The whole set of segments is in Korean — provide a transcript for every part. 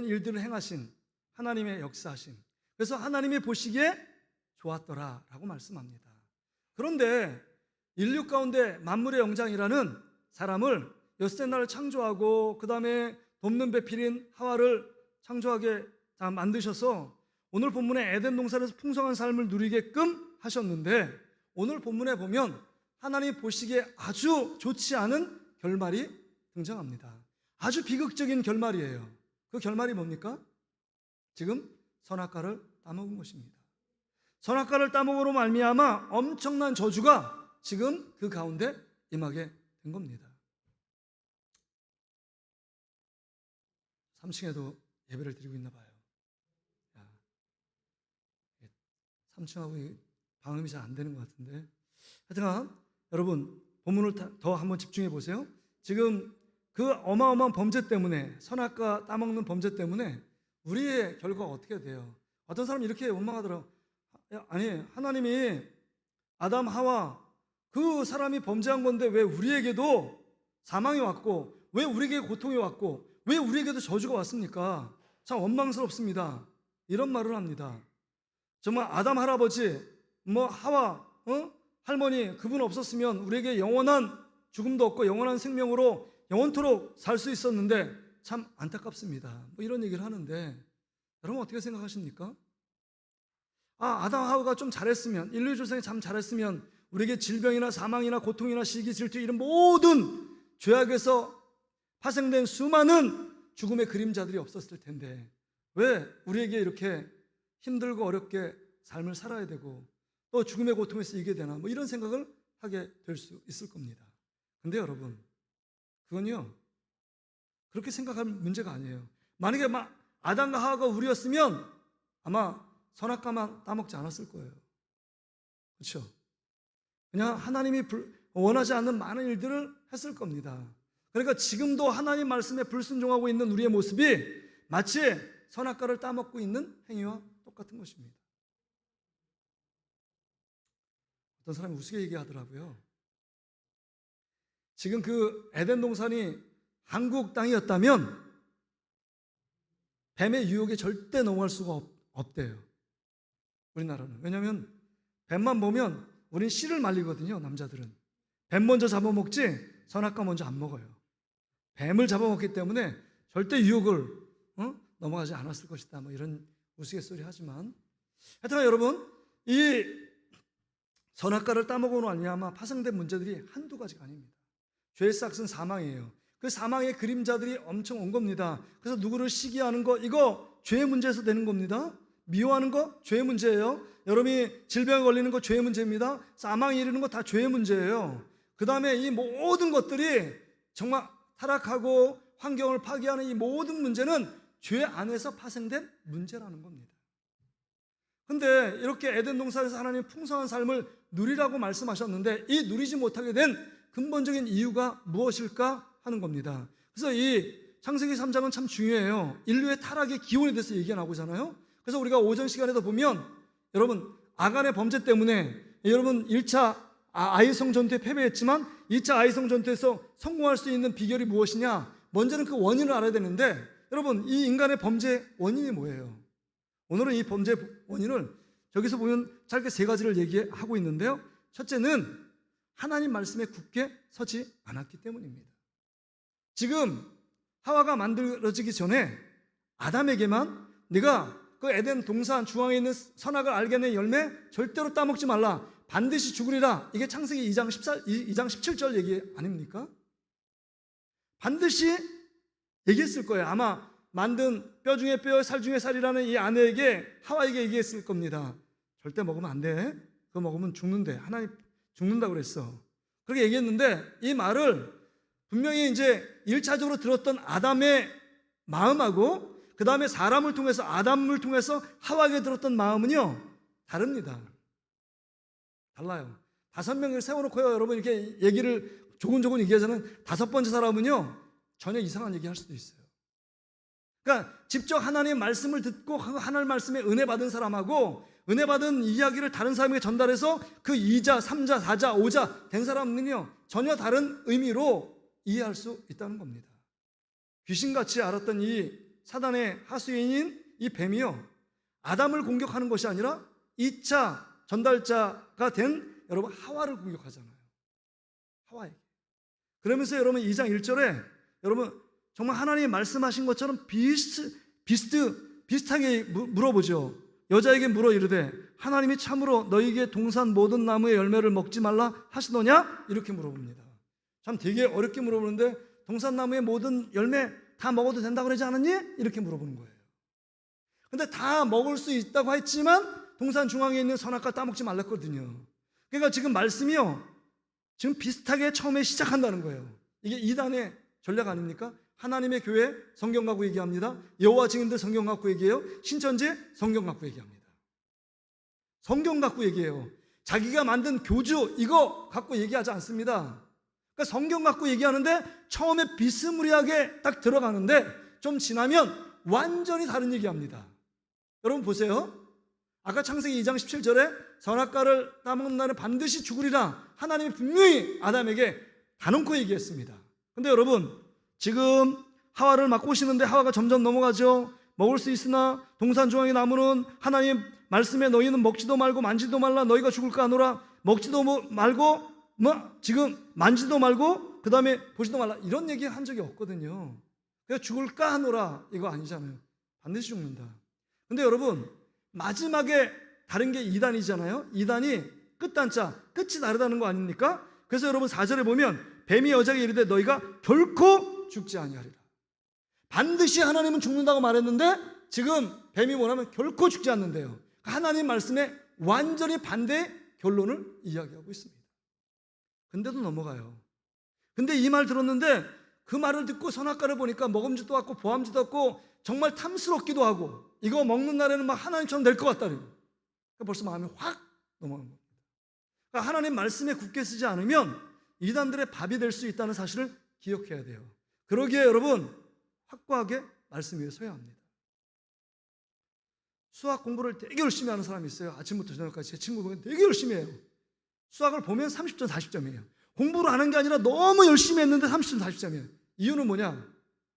일들을 행하신 하나님의 역사하심, 그래서 하나님이 보시기에 좋았더라 라고 말씀합니다. 그런데 인류 가운데 만물의 영장이라는 사람을 엿새 날 창조하고 그 다음에 돕는 배필인 하와를 창조하게 만드셔서 오늘 본문의 에덴 동산에서 풍성한 삶을 누리게끔 하셨는데, 오늘 본문에 보면 하나님 보시기에 아주 좋지 않은 결말이 등장합니다. 아주 비극적인 결말이에요. 그 결말이 뭡니까? 지금 선악과를 따먹은 것입니다. 선악과를 따먹으로 말미암아 엄청난 저주가 지금 그 가운데 임하게 된 겁니다. 3층에도 예배를 드리고 있나 봐요. 3층하고 방음이 잘 안 되는 것 같은데, 하여튼 여러분 본문을 더 한번 집중해 보세요. 지금 그 어마어마한 범죄 때문에, 선악과 따먹는 범죄 때문에 우리의 결과가 어떻게 돼요? 어떤 사람이 이렇게 원망하더라고요. 아니, 하나님이 아담 하와 그 사람이 범죄한 건데 왜 우리에게도 사망이 왔고, 왜 우리에게 고통이 왔고, 왜 우리에게도 저주가 왔습니까? 참 원망스럽습니다. 이런 말을 합니다. 정말 아담 할아버지, 하와 할머니, 그분 없었으면 우리에게 영원한 죽음도 없고 영원한 생명으로 영원토록 살 수 있었는데 참 안타깝습니다. 이런 얘기를 하는데, 여러분 어떻게 생각하십니까? 아담 하와가 좀 잘했으면, 인류 조상이 참 잘했으면 우리에게 질병이나 사망이나 고통이나 시기, 질투, 이런 모든 죄악에서 파생된 수많은 죽음의 그림자들이 없었을 텐데 왜 우리에게 이렇게 힘들고 어렵게 삶을 살아야 되고 또 죽음의 고통에서 이기게 되나, 이런 생각을 하게 될 수 있을 겁니다. 근데 여러분, 그건요 그렇게 생각할 문제가 아니에요. 만약에 아담과 하와가 우리였으면 아마 선악과만 따먹지 않았을 거예요. 그렇죠? 그냥 하나님이 원하지 않는 많은 일들을 했을 겁니다. 그러니까 지금도 하나님 말씀에 불순종하고 있는 우리의 모습이 마치 선악과를 따먹고 있는 행위와 똑같은 것입니다. 어떤 사람이 우스개 얘기하더라고요. 지금 그 에덴 동산이 한국 땅이었다면 뱀의 유혹에 절대 넘어갈 수가 없대요. 우리나라는. 왜냐하면 뱀만 보면 우린 씨를 말리거든요. 남자들은 뱀 먼저 잡아먹지 선악과 먼저 안 먹어요. 뱀을 잡아먹기 때문에 절대 유혹을 넘어가지 않았을 것이다, 이런 우스갯소리 하지만, 하여튼 여러분, 이 선악과를 따먹으로 말미암아 파생된 문제들이 한두 가지가 아닙니다. 죄의 싹은 사망이에요. 그 사망의 그림자들이 엄청 온 겁니다. 그래서 누구를 시기하는 거, 이거 죄의 문제에서 되는 겁니다. 미워하는 거 죄의 문제예요. 여러분이 질병에 걸리는 거 죄의 문제입니다. 사망에 이르는 거 다 죄의 문제예요. 그 다음에 이 모든 것들이 정말 타락하고 환경을 파괴하는 이 모든 문제는 죄 안에서 파생된 문제라는 겁니다. 근데 이렇게 에덴 동산에서 하나님 풍성한 삶을 누리라고 말씀하셨는데 이 누리지 못하게 된 근본적인 이유가 무엇일까 하는 겁니다. 그래서 이 창세기 3장은 참 중요해요. 인류의 타락의 기원에 대해서 얘기가 나오잖아요. 그래서 우리가 오전 시간에도 보면 여러분 아간의 범죄 때문에 여러분 1차 아이성 전투에 패배했지만 2차 아이성 전투에서 성공할 수 있는 비결이 무엇이냐? 먼저는 그 원인을 알아야 되는데 여러분 이 인간의 범죄 원인이 뭐예요? 오늘은 이 범죄 원인을 여기서 보면 짧게 세 가지를 얘기하고 있는데요. 첫째는 하나님 말씀에 굳게 서지 않았기 때문입니다. 지금 하와가 만들어지기 전에 아담에게만 네가 그 에덴 동산 중앙에 있는 선악을 알게 하는 열매 절대로 따먹지 말라, 반드시 죽으리라. 이게 창세기 2장 17절 얘기 아닙니까? 반드시 얘기했을 거예요. 아마 만든 뼈 중에 뼈, 살 중에 살이라는 이 아내에게, 하와에게 얘기했을 겁니다. 절대 먹으면 안 돼. 그거 먹으면 죽는데. 하나님 죽는다고 그랬어. 그렇게 얘기했는데 이 말을 분명히 이제 1차적으로 들었던 아담의 마음하고 그 다음에 사람을 통해서 아담을 통해서 하와에게 들었던 마음은요 다릅니다. 달라요. 5명을 세워놓고요 여러분 이렇게 얘기를 조곤조곤 얘기하자면 5번째 사람은요 전혀 이상한 얘기 할 수도 있어요. 그러니까 직접 하나님의 말씀을 듣고 하나님 말씀에 은혜 받은 사람하고 은혜 받은 이야기를 다른 사람에게 전달해서 그 2자, 3자, 4자, 5자 된 사람은요 전혀 다른 의미로 이해할 수 있다는 겁니다. 귀신같이 알았던 이 사단의 하수인인 이 뱀이요, 아담을 공격하는 것이 아니라 2차 전달자가 된 여러분 하와를 공격하잖아요. 하와에게. 그러면서 여러분 2장 1절에 여러분 정말 하나님이 말씀하신 것처럼 비슷하게 물어보죠. 여자에게 물어 이르되 하나님이 참으로 너희에게 동산 모든 나무의 열매를 먹지 말라 하시더냐? 이렇게 물어봅니다. 참 되게 어렵게 물어보는데 동산 나무의 모든 열매 다 먹어도 된다고 그러지 않았니? 이렇게 물어보는 거예요. 근데 다 먹을 수 있다고 했지만 동산 중앙에 있는 선악과 따먹지 말랬거든요. 그러니까 지금 말씀이요, 지금 비슷하게 처음에 시작한다는 거예요. 이게 이단의 전략 아닙니까? 하나님의 교회 성경 갖고 얘기합니다. 여호와 증인들 성경 갖고 얘기해요. 신천지 성경 갖고 얘기합니다. 성경 갖고 얘기해요. 자기가 만든 교주 이거 갖고 얘기하지 않습니다. 그러니까 성경 갖고 얘기하는데 처음에 비스무리하게 딱 들어가는데 좀 지나면 완전히 다른 얘기합니다. 여러분 보세요. 아까 창세기 2장 17절에 선악과를 따먹는 날은 반드시 죽으리라 하나님이 분명히 아담에게 다놓고 얘기했습니다. 근데 여러분 지금 하와를 막 꼬시는데 하와가 점점 넘어가죠. 먹을 수 있으나 동산 중앙의 나무는 하나님 말씀에 너희는 먹지도 말고 만지도 말라 너희가 죽을까 하노라. 먹지도 말고 지금 만지도 말고 그 다음에 보지도 말라 이런 얘기 한 적이 없거든요. 그래서 죽을까 하노라 이거 아니잖아요. 반드시 죽는다. 근데 여러분 마지막에 다른 게 2단이잖아요. 2단이 끝단자 끝이 다르다는 거 아닙니까? 그래서 여러분 4절에 보면 뱀이 여자에게 이르되 너희가 결코 죽지 아니하리라. 반드시 하나님은 죽는다고 말했는데 지금 뱀이 뭐냐면 결코 죽지 않는데요. 하나님 말씀에 완전히 반대의 결론을 이야기하고 있습니다. 근데도 넘어가요. 근데 이 말 들었는데 그 말을 듣고 선악과를 보니까 먹음직도 같고 보암직도 같고 정말 탐스럽기도 하고 이거 먹는 날에는 막 하나님처럼 될 것 같다는 거예요. 벌써 마음이 확 넘어간 겁니다. 그러니까 하나님 말씀에 굳게 쓰지 않으면 이단들의 밥이 될 수 있다는 사실을 기억해야 돼요. 그러기에 여러분 확고하게 말씀 위에 서야 합니다. 수학 공부를 되게 열심히 하는 사람이 있어요. 아침부터 저녁까지 제 친구 보면 되게 열심히 해요. 수학을 보면 30점 40점이에요 공부를 안 한 게 아니라 너무 열심히 했는데 30점 40점이에요 이유는 뭐냐?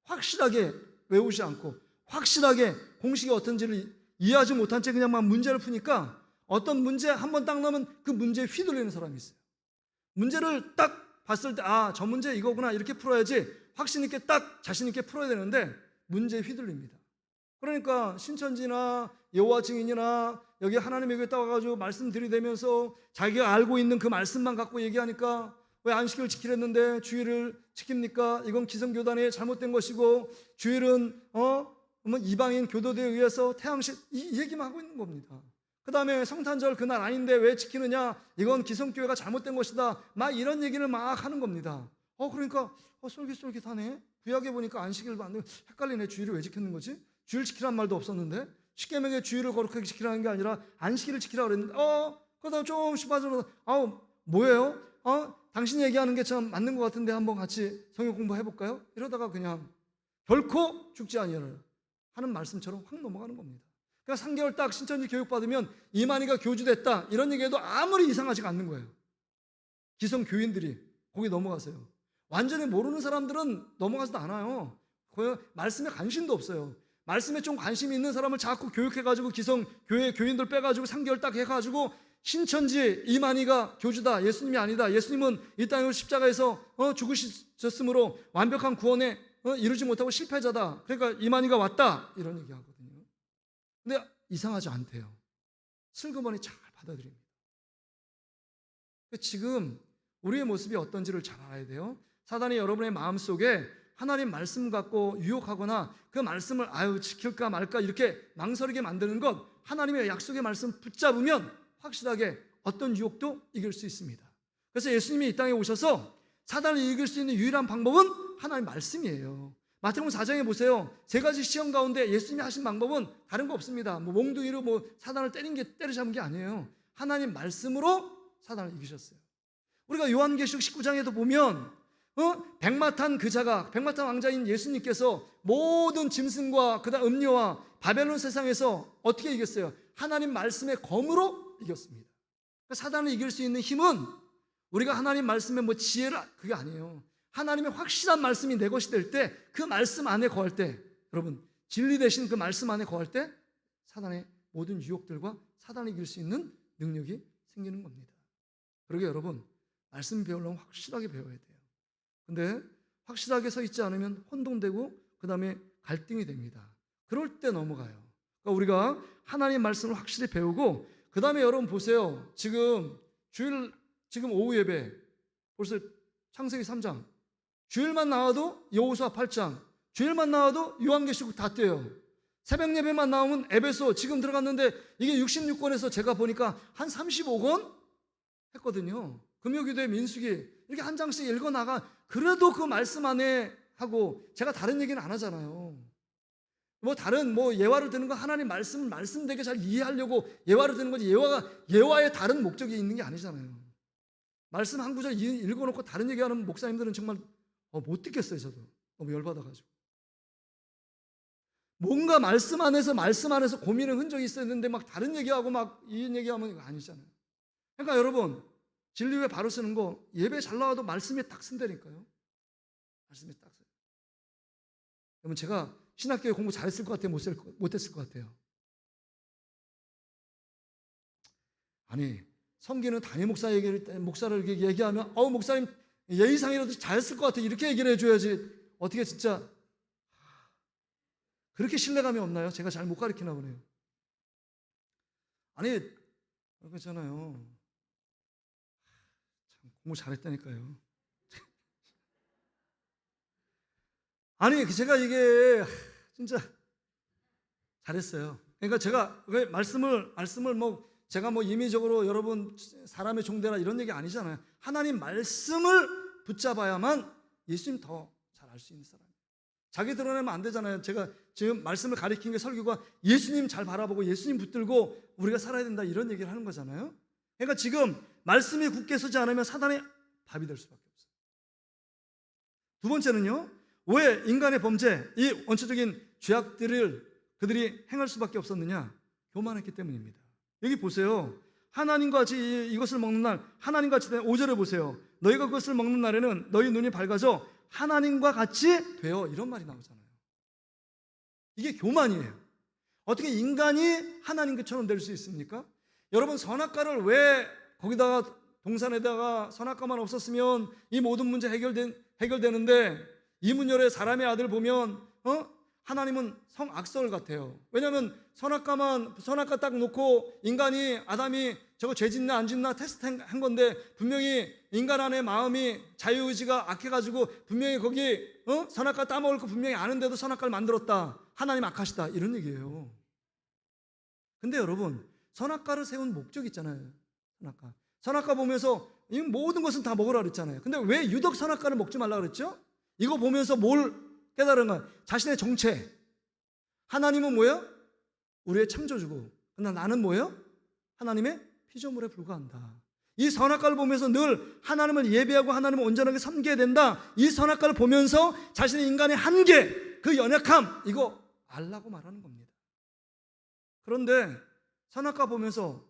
확실하게 외우지 않고 확실하게 공식이 어떤지를 이해하지 못한 채 그냥 막 문제를 푸니까 어떤 문제 한 번 딱 넣으면 그 문제에 휘둘리는 사람이 있어요. 문제를 딱 봤을 때 아, 저 문제 이거구나 이렇게 풀어야지 확신 있게 딱 자신 있게 풀어야 되는데 문제에 휘둘립니다. 그러니까 신천지나 여호와 증인이나 여기 하나님의 교회 따와가지고 말씀 들이대면서 자기가 알고 있는 그 말씀만 갖고 얘기하니까 왜 안식일을 지키랬는데 주일을 지킵니까? 이건 기성교단의 잘못된 것이고 주일은 이방인 교도대에 의해서 태양식 이 얘기만 하고 있는 겁니다. 그 다음에 성탄절 그날 아닌데 왜 지키느냐? 이건 기성교회가 잘못된 것이다. 막 이런 얘기를 막 하는 겁니다. 그러니까 쫄깃쫄깃하네. 구약에 보니까 안식일도 안 되고 헷갈리네. 주일을 왜 지켰는 거지? 주일 지키란 말도 없었는데 십계명의 주일을 거룩하게 지키라는 게 아니라 안식일을 지키라고 그랬는데 그러다 조금씩 빠져나서 뭐예요? 당신 얘기하는 게 참 맞는 것 같은데 한번 같이 성경 공부해볼까요? 이러다가 그냥 결코 죽지 아니하라 하는 말씀처럼 확 넘어가는 겁니다. 그러니까 3개월 딱 신천지 교육받으면 이만희가 교주됐다 이런 얘기해도 아무리 이상하지가 않는 거예요. 기성 교인들이 거기 넘어가세요. 완전히 모르는 사람들은 넘어가지도 않아요. 말씀에 관심도 없어요. 말씀에 좀 관심이 있는 사람을 자꾸 교육해가지고 기성 교회 교인들 빼가지고 3개월 딱 해가지고 신천지 이만희가 교주다. 예수님이 아니다. 예수님은 이 땅에 십자가에서 죽으셨으므로 완벽한 구원에 이루지 못하고 실패자다. 그러니까 이만희가 왔다. 이런 얘기하거든요. 근데 이상하지 않대요. 슬그머니 잘 받아들입니다. 지금 우리의 모습이 어떤지를 잘 알아야 돼요. 사단이 여러분의 마음속에 하나님 말씀 갖고 유혹하거나 그 말씀을 지킬까 말까 이렇게 망설이게 만드는 것, 하나님의 약속의 말씀 붙잡으면 확실하게 어떤 유혹도 이길 수 있습니다. 그래서 예수님이 이 땅에 오셔서 사단을 이길 수 있는 유일한 방법은 하나님 말씀이에요. 마태복음 4장에 보세요. 3가지 시험 가운데 예수님이 하신 방법은 다른 거 없습니다. 몽둥이로 사단을 때려잡은 게 아니에요. 하나님 말씀으로 사단을 이기셨어요. 우리가 요한계시록 19장에도 보면 백마탄 백마탄 왕자인 예수님께서 모든 짐승과 그다음 음료와 바벨론 세상에서 어떻게 이겼어요? 하나님 말씀의 검으로 이겼습니다. 그러니까 사단을 이길 수 있는 힘은 우리가 하나님 말씀의 지혜를 그게 아니에요. 하나님의 확실한 말씀이 내 것이 될 때 그 말씀 안에 거할 때 여러분 진리 대신 그 말씀 안에 거할 때 사단의 모든 유혹들과 사단을 이길 수 있는 능력이 생기는 겁니다. 그러게 여러분, 말씀 배우려면 확실하게 배워야 돼요. 근데 확실하게 서 있지 않으면 혼동되고 그 다음에 갈등이 됩니다. 그럴 때 넘어가요. 그러니까 우리가 하나님 말씀을 확실히 배우고 그 다음에 여러분 보세요. 지금 오후 예배 벌써 창세기 3장, 주일만 나와도 여호수아 8장, 주일만 나와도 요한계시록 다 떼요. 새벽 예배만 나오면 에베소 지금 들어갔는데 이게 66권에서 제가 보니까 한 35권 했거든요. 금요기도에 민수기 이렇게 한 장씩 읽어 나가. 그래도 그 말씀 안에 하고 제가 다른 얘기는 안 하잖아요. 뭐 다른 예화를 드는 건 하나님 말씀되게 잘 이해하려고 예화를 드는 거지, 예화의 다른 목적이 있는 게 아니잖아요. 말씀 한 구절 읽어놓고 다른 얘기하는 목사님들은 정말 못 듣겠어요. 저도 너무 열받아가지고. 뭔가 말씀 안에서 고민의 흔적이 있어야 되는데 막 다른 얘기하고 막 이 얘기하면 이거 아니잖아요. 그러니까 여러분, 진리에 바로 쓰는 거 예배 잘 나와도 말씀에 딱 쓴다니까요. 말씀에 딱 써요. 여러분, 제가 신학교에 공부 잘했을 것 같아요? 못했을 것 같아요? 아니, 성기는 담임 목사를 얘기하면 목사님 예의상이라도 잘했을 것 같아요. 이렇게 얘기를 해줘야지. 어떻게 진짜 그렇게 신뢰감이 없나요? 제가 잘 못 가르치나 보네요. 아니, 그렇잖아요. 참 공부 잘했다니까요. 아니, 제가 이게 진짜 잘했어요. 그러니까 제가 왜 말씀을 제가 임의적으로 여러분 사람의 종대라 이런 얘기 아니잖아요. 하나님 말씀을 붙잡아야만 예수님 더 잘 알 수 있는 사람이에요. 자기 드러내면 안 되잖아요. 제가 지금 말씀을 가리킨 게 설교가 예수님 잘 바라보고 예수님 붙들고 우리가 살아야 된다 이런 얘기를 하는 거잖아요. 그러니까 지금 말씀이 굳게 서지 않으면 사단의 밥이 될 수밖에 없어요. 두 번째는요, 왜 인간의 범죄, 이 원초적인 죄악들을 그들이 행할 수밖에 없었느냐? 교만했기 때문입니다. 여기 보세요. 하나님과 같이 이것을 먹는 날, 하나님과 같이 된 5절을 보세요. 너희가 그것을 먹는 날에는 너희 눈이 밝아져 하나님과 같이 되어, 이런 말이 나오잖아요. 이게 교만이에요. 어떻게 인간이 하나님처럼 될 수 있습니까? 여러분, 선악과를 왜 거기다가 동산에다가 선악과만 없었으면 이 모든 문제 해결되는데, 이문열의 사람의 아들 보면 하나님은 성악설 같아요. 왜냐하면 선악과 딱 놓고 아담이 저거 죄 짓나 안 짓나 테스트한 건데, 분명히 인간 안에 마음이 자유의지가 악해가지고 분명히 거기 선악과 따먹을 거 분명히 아는데도 선악과를 만들었다. 하나님 악하시다, 이런 얘기예요. 근데 여러분, 선악과를 세운 목적이 있잖아요. 선악과 보면서 이 모든 것은 다 먹으라 그랬잖아요. 근데 왜 유독 선악과를 먹지 말라 그랬죠? 이거 보면서 뭘 깨달은 거야? 자신의 정체. 하나님은 뭐예요? 우리의 창조주고, 그러나 나는 뭐예요? 하나님의 피조물에 불과한다. 이 선악과를 보면서 늘 하나님을 예배하고 하나님을 온전하게 섬겨야 된다. 이 선악과를 보면서 자신의 인간의 한계, 그 연약함, 이거 알라고 말하는 겁니다. 그런데 선악과 보면서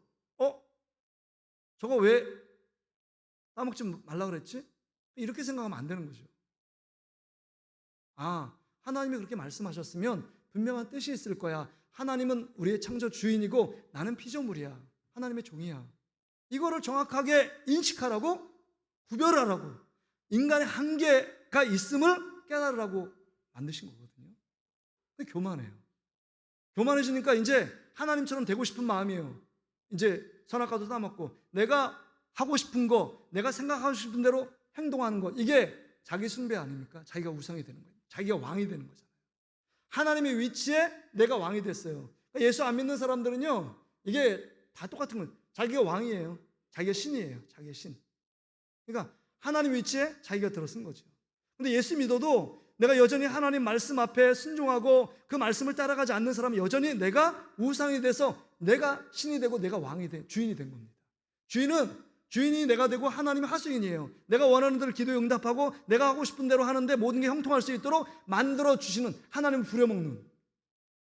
저거 왜 따먹지 말라 그랬지? 이렇게 생각하면 안 되는 거죠. 하나님이 그렇게 말씀하셨으면 분명한 뜻이 있을 거야. 하나님은 우리의 창조 주인이고 나는 피조물이야. 하나님의 종이야. 이거를 정확하게 인식하라고, 구별하라고, 인간의 한계가 있음을 깨달으라고 만드신 거거든요. 근데 교만해요. 교만해지니까 이제 하나님처럼 되고 싶은 마음이에요. 이제 선악과도 따먹고 내가 하고 싶은 거, 내가 생각하고 싶은 대로 행동하는 거, 이게 자기 숭배 아닙니까? 자기가 우상이 되는 거예요. 자기가 왕이 되는 거잖아요. 하나님의 위치에 내가 왕이 됐어요. 예수 안 믿는 사람들은요, 이게 다 똑같은 거예요. 자기가 왕이에요. 자기가 신이에요. 자기가 신. 그러니까 하나님 위치에 자기가 들어선 거죠. 근데 예수 믿어도 내가 여전히 하나님 말씀 앞에 순종하고 그 말씀을 따라가지 않는 사람은 여전히 내가 우상이 돼서 내가 신이 되고 내가 주인이 된 겁니다. 주인이 내가 되고 하나님이 하수인이에요. 내가 원하는 대로 기도에 응답하고 내가 하고 싶은 대로 하는데 모든 게 형통할 수 있도록 만들어주시는, 하나님을 부려먹는,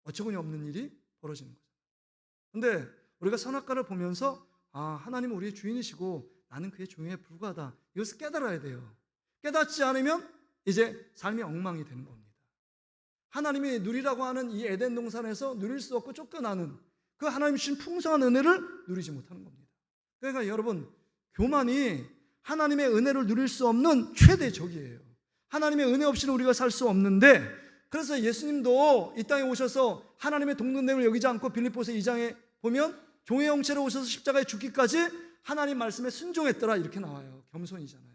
어처구니 없는 일이 벌어지는 거죠. 근데 우리가 선악과를 보면서 하나님은 우리의 주인이시고 나는 그의 종에 불과하다, 이것을 깨달아야 돼요. 깨닫지 않으면 이제 삶이 엉망이 되는 겁니다. 하나님이 누리라고 하는 이 에덴 동산에서 누릴 수 없고 쫓겨나는 그 하나님 주신 풍성한 은혜를 누리지 못하는 겁니다. 그러니까 여러분, 교만이 하나님의 은혜를 누릴 수 없는 최대 적이에요. 하나님의 은혜 없이는 우리가 살 수 없는데, 그래서 예수님도 이 땅에 오셔서 하나님의 동등됨을 여기지 않고 빌립보서 2장에 보면 종의 형체로 오셔서 십자가에 죽기까지 하나님 말씀에 순종했더라 이렇게 나와요. 겸손이잖아요.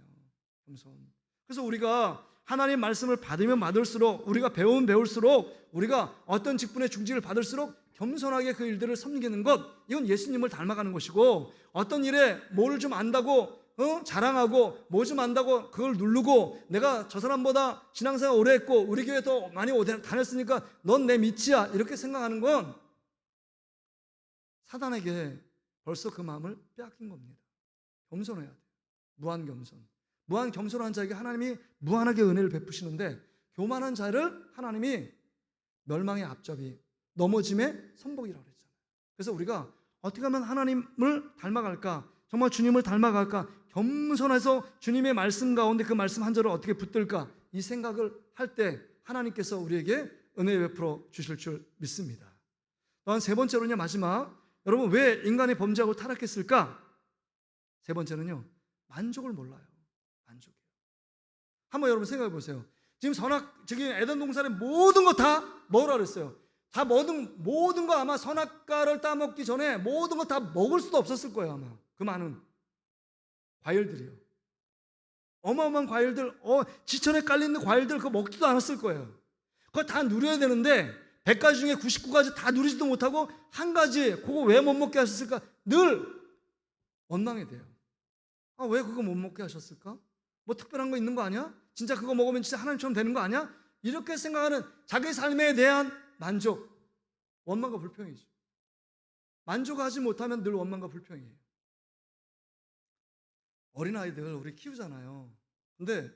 겸손. 그래서 우리가 하나님 말씀을 받으면 받을수록, 우리가 배우면 배울수록, 우리가 어떤 직분의 중직을 받을수록 겸손하게 그 일들을 섬기는 것, 이건 예수님을 닮아가는 것이고, 어떤 일에 뭘 좀 안다고 자랑하고 뭐 좀 안다고 그걸 누르고, 내가 저 사람보다 신앙생활 오래 했고 우리 교회 더 많이 다녔으니까 넌 내 밑이야 이렇게 생각하는 건 사단에게 벌써 그 마음을 빼앗긴 겁니다. 겸손해야 돼요. 무한 겸손. 무한 겸손한 자에게 하나님이 무한하게 은혜를 베푸시는데, 교만한 자를 하나님이 멸망의 앞잡이, 넘어짐의 선복이라고 그랬잖아요. 그래서 우리가 어떻게 하면 하나님을 닮아갈까, 정말 주님을 닮아갈까, 겸손해서 주님의 말씀 가운데 그 말씀 한 절을 어떻게 붙들까, 이 생각을 할 때 하나님께서 우리에게 은혜 베풀어 주실 줄 믿습니다. 또한 세 번째로는요, 마지막, 여러분 왜 인간이 범죄하고 타락했을까? 세 번째는요, 만족을 몰라요. 만족이에요. 한번 여러분 생각해 보세요. 지금 저기 에덴 동산의 모든 거 다 먹으라 그랬어요. 다 모든 거 아마 선악과를 따먹기 전에 모든 거 다 먹을 수도 없었을 거예요. 아마 그 많은 과일들이요. 어마어마한 과일들, 지천에 깔려있는 과일들 그거 먹지도 않았을 거예요. 그거 다 누려야 되는데 100가지 중에 99가지 다 누리지도 못하고 한 가지, 그거 왜 못 먹게 하셨을까? 늘 원망이 돼요. 왜 그거 못 먹게 하셨을까? 뭐 특별한 거 있는 거 아니야? 진짜 그거 먹으면 진짜 하나님처럼 되는 거 아니야? 이렇게 생각하는 자기 삶에 대한 만족, 원망과 불평이죠. 만족하지 못하면 늘 원망과 불평이에요. 어린아이들 우리 키우잖아요. 근데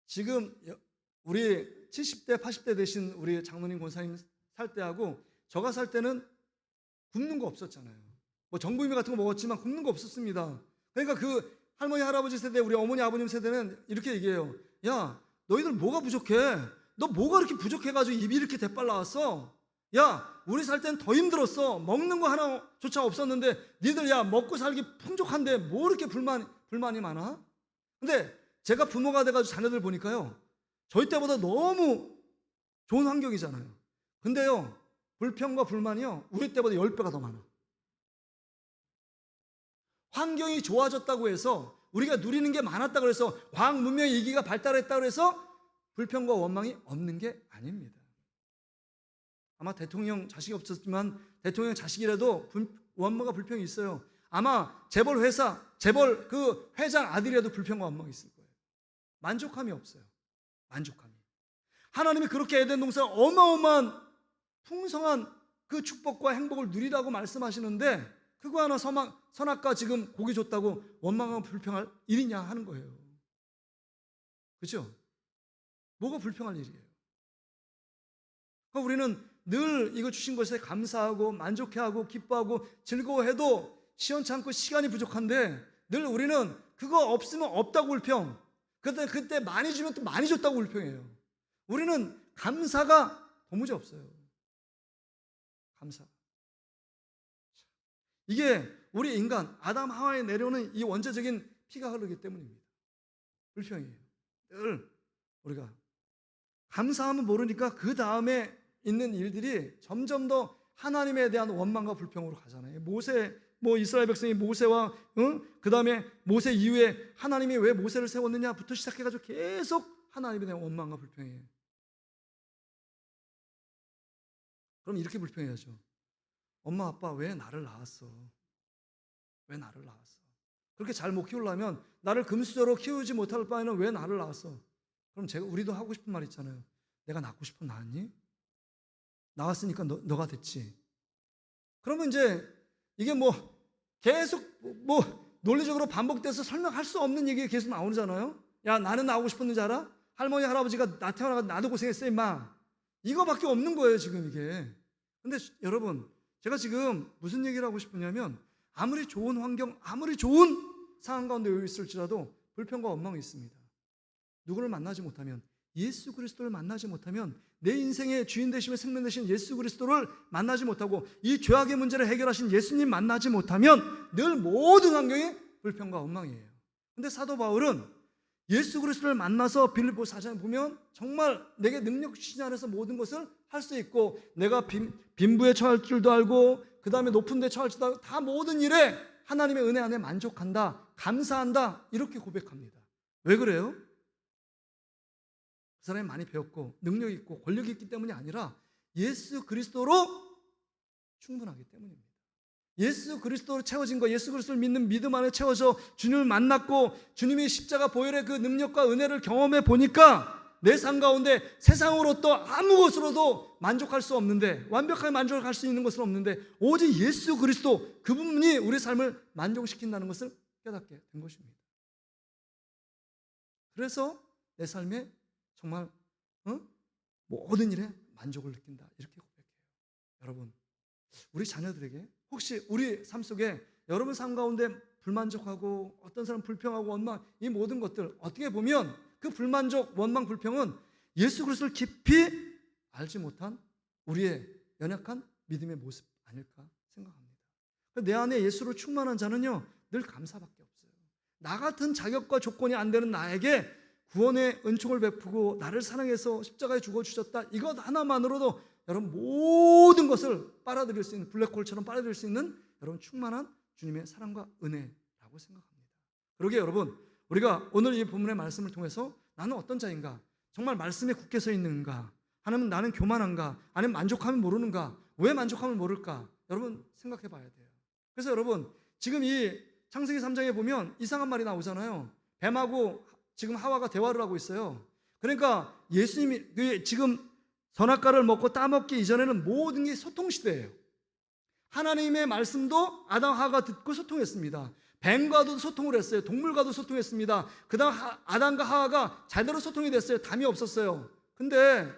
지금 우리 70대 80대 되신 우리 장로님 권사님 살 때하고 저가 살 때는 굶는 거 없었잖아요. 뭐 정부임이 같은 거 먹었지만 굶는 거 없었습니다. 그러니까 그 할머니 할아버지 세대, 우리 어머니 아버님 세대는 이렇게 얘기해요. 야, 너희들 뭐가 부족해? 너 뭐가 이렇게 부족해가지고 입이 이렇게 대빨 나왔어? 야, 우리 살 땐 더 힘들었어. 먹는 거 하나조차 없었는데 니들 야 먹고 살기 풍족한데 뭐 이렇게 불만이 많아? 근데 제가 부모가 돼가지고 자녀들 보니까요, 저희 때보다 너무 좋은 환경이잖아요. 근데요, 불평과 불만이요 우리 때보다 10배가 더 많아. 환경이 좋아졌다고 해서, 우리가 누리는 게 많았다고 해서, 과학 문명의 이기가 발달했다고 해서 불평과 원망이 없는 게 아닙니다. 아마 대통령 자식이 없었지만 대통령 자식이라도 원망과 불평이 있어요. 아마 재벌 그 회장 아들이라도 불평과 원망이 있을 거예요. 만족함이 없어요. 만족함이. 하나님이 그렇게 에덴 동산 어마어마한 풍성한 그 축복과 행복을 누리라고 말씀하시는데, 그거 하나 선악과 지금 고기 줬다고 원망하고 불평할 일이냐 하는 거예요. 그렇죠? 뭐가 불평할 일이에요? 그러니까 우리는 늘 이거 주신 것에 감사하고 만족해하고 기뻐하고 즐거워해도 시원찮고 시간이 부족한데, 늘 우리는 그거 없으면 없다고 불평, 그때 많이 주면 또 많이 줬다고 불평해요. 우리는 감사가 도무지 없어요. 감사. 이게 우리 인간 아담 하와에 내려오는 이 원죄적인 피가 흐르기 때문입니다. 불평이에요. 늘 우리가 감사함을 모르니까 그 다음에 있는 일들이 점점 더 하나님에 대한 원망과 불평으로 가잖아요. 이스라엘 백성이 모세와 그 다음에 모세 이후에 하나님이 왜 모세를 세웠느냐부터 시작해가지고 계속 하나님에 대한 원망과 불평이에요. 그럼 이렇게 불평해야죠. 엄마 아빠 왜 나를 낳았어? 왜 나를 낳았어? 그렇게 잘 못 키우려면, 나를 금수저로 키우지 못할 바에는 왜 나를 낳았어? 그럼 우리도 하고 싶은 말 있잖아요. 내가 낳고 싶으면 낳았니? 나왔으니까 너가 됐지. 그러면 이제 이게 계속 논리적으로 반복돼서 설명할 수 없는 얘기가 계속 나오잖아요. 야, 나는 나오고 싶었는지 알아? 할머니 할아버지가 나 태어나서 나도 고생했어 임마. 이거밖에 없는 거예요 지금 이게. 근데 여러분, 제가 지금 무슨 얘기를 하고 싶으냐면, 아무리 좋은 환경, 아무리 좋은 상황 가운데 있을지라도 불평과 원망이 있습니다. 누구를 만나지 못하면, 예수 그리스도를 만나지 못하면 내 인생의 주인 되시며 생명 되신 예수 그리스도를 만나지 못하고 이 죄악의 문제를 해결하신 예수님 만나지 못하면 늘 모든 환경이 불평과 원망이에요. 근데 사도 바울은 예수 그리스도를 만나서 빌립보 4장에 보면 정말 내게 능력 주시지 않아서 모든 것을 할 수 있고 내가 빈부에 처할 줄도 알고 그 다음에 높은 데 처할 줄도 알고 다 모든 일에 하나님의 은혜 안에 만족한다, 감사한다 이렇게 고백합니다. 왜 그래요? 그 사람이 많이 배웠고 능력이 있고 권력이 있기 때문이 아니라 예수 그리스도로 충분하기 때문입니다. 예수 그리스도로 채워진 거, 예수 그리스도를 믿는 믿음 안에 채워져 주님을 만났고 주님이 십자가 보혈의 그 능력과 은혜를 경험해 보니까 내 삶 가운데 세상으로 또 아무것으로도 만족할 수 없는데, 완벽하게 만족할 수 있는 것은 없는데 오직 예수 그리스도 그분이 우리 삶을 만족시킨다는 것을 깨닫게 된 것입니다. 그래서 내 삶에 정말 모든 일에 만족을 느낀다 이렇게 고백해요. 여러분, 우리 자녀들에게 혹시 우리 삶 속에 여러분 삶 가운데 불만족하고 어떤 사람 불평하고 원망, 이 모든 것들 어떻게 보면 그 불만족, 원망, 불평은 예수 그리스도를 깊이 알지 못한 우리의 연약한 믿음의 모습 아닐까 생각합니다. 내 안에 예수로 충만한 자는요 늘 감사밖에 없어요. 나 같은 자격과 조건이 안 되는 나에게 구원의 은총을 베푸고 나를 사랑해서 십자가에 죽어주셨다, 이것 하나만으로도 여러분 모든 것을 빨아들일 수 있는, 블랙홀처럼 빨아들일 수 있는 여러분 충만한 주님의 사랑과 은혜라고 생각합니다. 그러게 여러분, 우리가 오늘 이 본문의 말씀을 통해서 나는 어떤 자인가, 정말 말씀에 굳게 서 있는가, 하나님 나는 교만한가, 아니면 만족하면 모르는가, 왜 만족하면 모를까, 여러분 생각해 봐야 돼요. 그래서 여러분 지금 이 창세기 3장에 보면 이상한 말이 나오잖아요. 뱀하고 지금 하와가 대화를 하고 있어요. 그러니까 예수님이 지금 선악과를 먹고 따먹기 이전에는 모든 게 소통시대예요. 하나님의 말씀도 아담 하와가 듣고 소통했습니다. 뱀과도 소통을 했어요. 동물과도 소통했습니다. 그 다음 아담과 하와가 제대로 소통이 됐어요. 담이 없었어요. 근데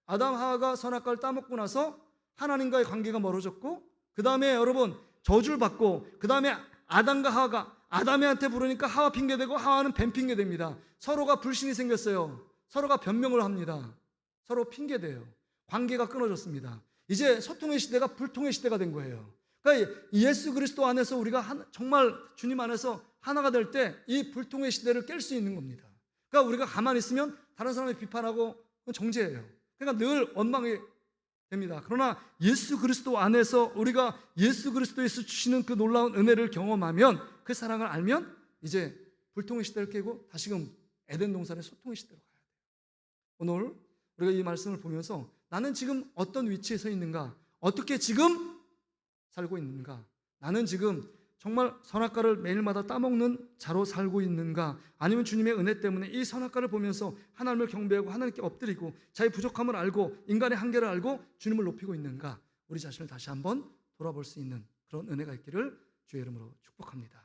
아담 하와가 선악과를 따먹고 나서 하나님과의 관계가 멀어졌고, 그 다음에 여러분 저주를 받고, 그 다음에 아담과 하와가 아담한테 부르니까 하와 핑계대고 하와는 뱀 핑계댑니다. 서로가 불신이 생겼어요. 서로가 변명을 합니다. 서로 핑계대요. 관계가 끊어졌습니다. 이제 소통의 시대가 불통의 시대가 된 거예요. 그러니까 예수 그리스도 안에서 우리가 정말 주님 안에서 하나가 될 때 이 불통의 시대를 깰 수 있는 겁니다. 그러니까 우리가 가만히 있으면 다른 사람이 비판하고 정죄해요. 그러니까 늘 원망이 됩니다. 그러나 예수 그리스도 안에서 우리가 예수 그리스도에서 주시는 그 놀라운 은혜를 경험하면, 그 사랑을 알면 이제 불통의 시대를 깨고 다시금 에덴 동산의 소통의 시대로 가야 돼요. 오늘 우리가 이 말씀을 보면서 나는 지금 어떤 위치에 서 있는가, 어떻게 지금 살고 있는가, 나는 지금 정말 선악과를 매일마다 따먹는 자로 살고 있는가, 아니면 주님의 은혜 때문에 이 선악과를 보면서 하나님을 경배하고 하나님께 엎드리고 자기 부족함을 알고 인간의 한계를 알고 주님을 높이고 있는가, 우리 자신을 다시 한번 돌아볼 수 있는 그런 은혜가 있기를 주의 이름으로 축복합니다.